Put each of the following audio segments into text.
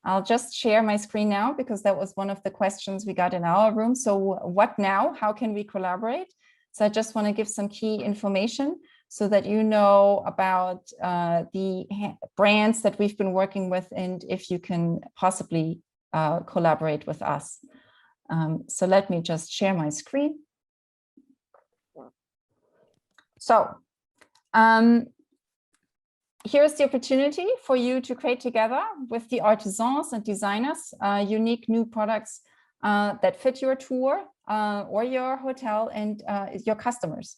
I'll just share my screen now because that was one of the questions we got in our room. So what now? How can we collaborate? So I just want to give some key information so that you know about the brands that we've been working with and if you can possibly collaborate with us. So let me just share my screen. So here's the opportunity for you to create together with the artisans and designers unique new products that fit your tour or your hotel and your customers.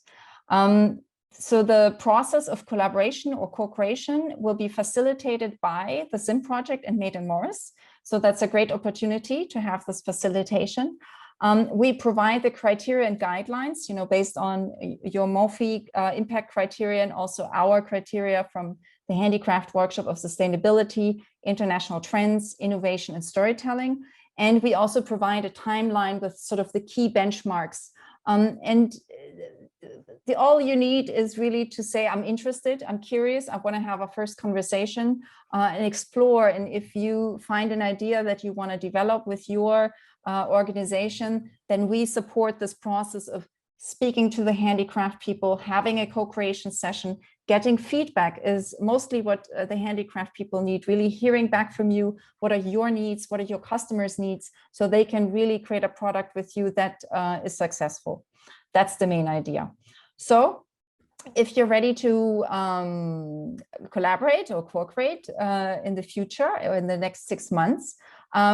So the process of collaboration or co-creation will be facilitated by the SIM project and Made in Morris. So that's a great opportunity to have this facilitation. We provide the criteria and guidelines, based on your MOFI impact criteria and also our criteria from the Handicraft Workshop of Sustainability, International Trends, Innovation and Storytelling. And we also provide a timeline with sort of the key benchmarks. All you need is really to say, I'm interested, I'm curious, I want to have a first conversation and explore. And if you find an idea that you want to develop with your organization, then we support this process of speaking to the handicraft people, having a co-creation session, getting feedback is mostly what the handicraft people need, really hearing back from you. What are your needs? What are your customers' needs? So they can really create a product with you that is successful. That's the main idea. So if you're ready to collaborate or co-create in the future or in the next 6 months,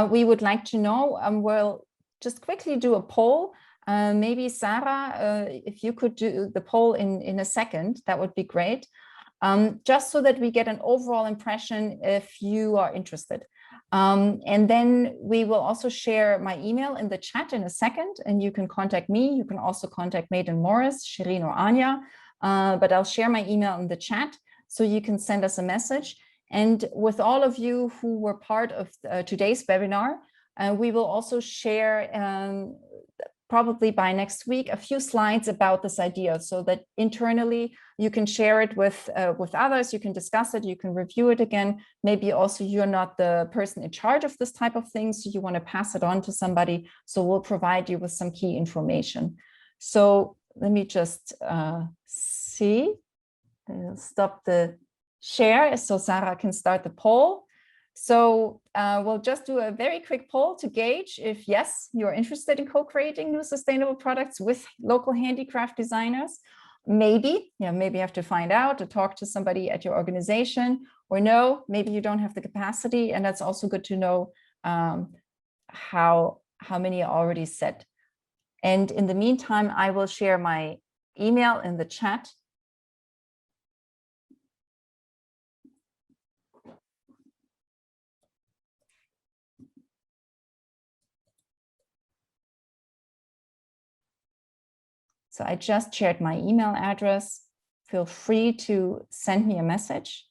we would like to know, we'll just quickly do a poll. Maybe Sarah, if you could do the poll in a second, that would be great. Just so that we get an overall impression if you are interested. And then we will also share my email in the chat in a second, and you can contact me. You can also contact Made in Morris, Shirin or Anya, but I'll share my email in the chat so you can send us a message. And with all of you who were part of today's webinar, we will also share probably by next week, a few slides about this idea so that internally you can share it with others, you can discuss it, you can review it again. Maybe also you're not the person in charge of this type of thing, so you want to pass it on to somebody. So we'll provide you with some key information. So let me just see, I'll stop the share so Sarah can start the poll. So we'll just do a very quick poll to gauge if, yes, you're interested in co-creating new sustainable products with local handicraft designers. Maybe, maybe you have to find out or talk to somebody at your organization, or no, maybe you don't have the capacity. And that's also good to know how many are already set. And in the meantime, I will share my email in the chat. So I just shared my email address. Feel free to send me a message.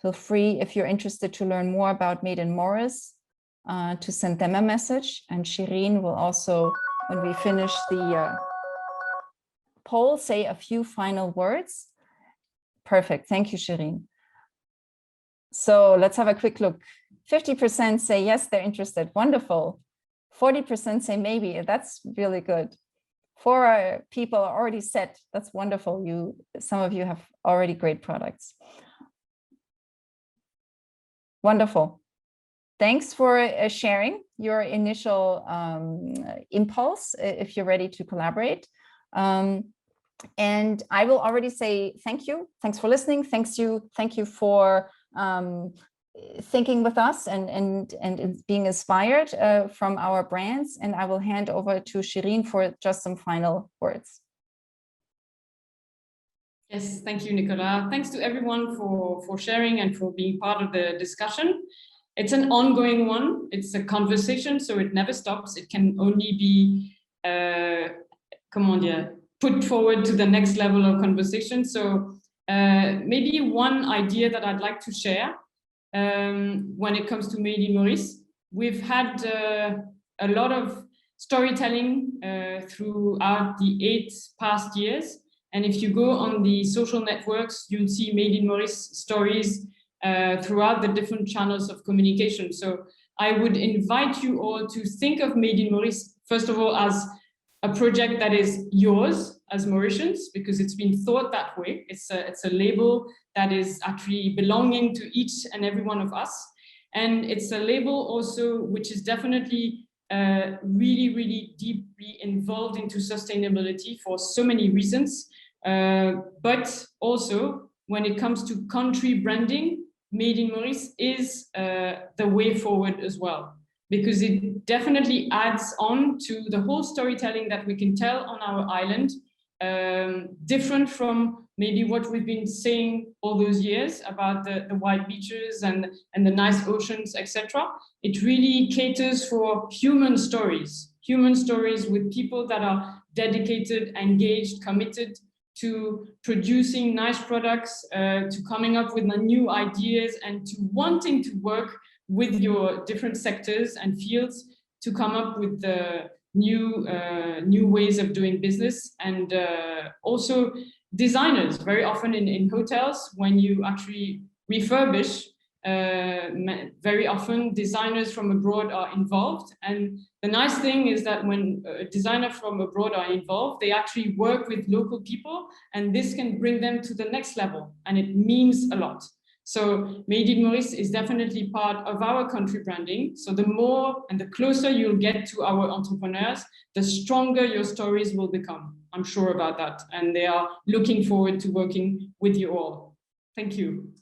Feel free, if you're interested to learn more about Made in Morris, to send them a message. And Shirin will also, when we finish the poll, say a few final words. Perfect. Thank you, Shirin. So let's have a quick look. 50% say yes, they're interested. Wonderful. 40% say maybe. That's really good. 4 people are already set. That's wonderful. Some of you have already great products. Wonderful. Thanks for sharing your initial impulse if you're ready to collaborate. And I will already say thank you. Thanks for listening. Thank you for thinking with us and being inspired from our brands. And I will hand over to Shirin for just some final words. Yes, thank you, Nicola. Thanks to everyone for sharing and for being part of the discussion. It's an ongoing one. It's a conversation, so it never stops. It can only be, put forward to the next level of conversation. So maybe one idea that I'd like to share when it comes to Made in Morris. We've had a lot of storytelling throughout the 8 past years. And if you go on the social networks, you'll see Made in Morris stories throughout the different channels of communication. So I would invite you all to think of Made in Maurice, first of all, as a project that is yours as Mauritians, because it's been thought that way. It's a label that is actually belonging to each and every one of us. And it's a label also which is definitely really, really deeply involved into sustainability for so many reasons. But also when it comes to country branding, Made in Maurice is the way forward as well, because it definitely adds on to the whole storytelling that we can tell on our island, different from maybe what we've been saying all those years about the white beaches and the nice oceans, etc. It really caters for human stories with people that are dedicated, engaged, committed to producing nice products, to coming up with new ideas, and to wanting to work with your different sectors and fields to come up with the new ways of doing business. And also designers, very often in hotels, when you actually refurbish, very often designers from abroad are involved. And the nice thing is that when a designer from abroad are involved, they actually work with local people, and this can bring them to the next level, and it means a lot. So Made in Maurice is definitely part of our country branding. So the more and the closer you'll get to our entrepreneurs, the stronger your stories will become. I'm sure about that. And they are looking forward to working with you all. Thank you.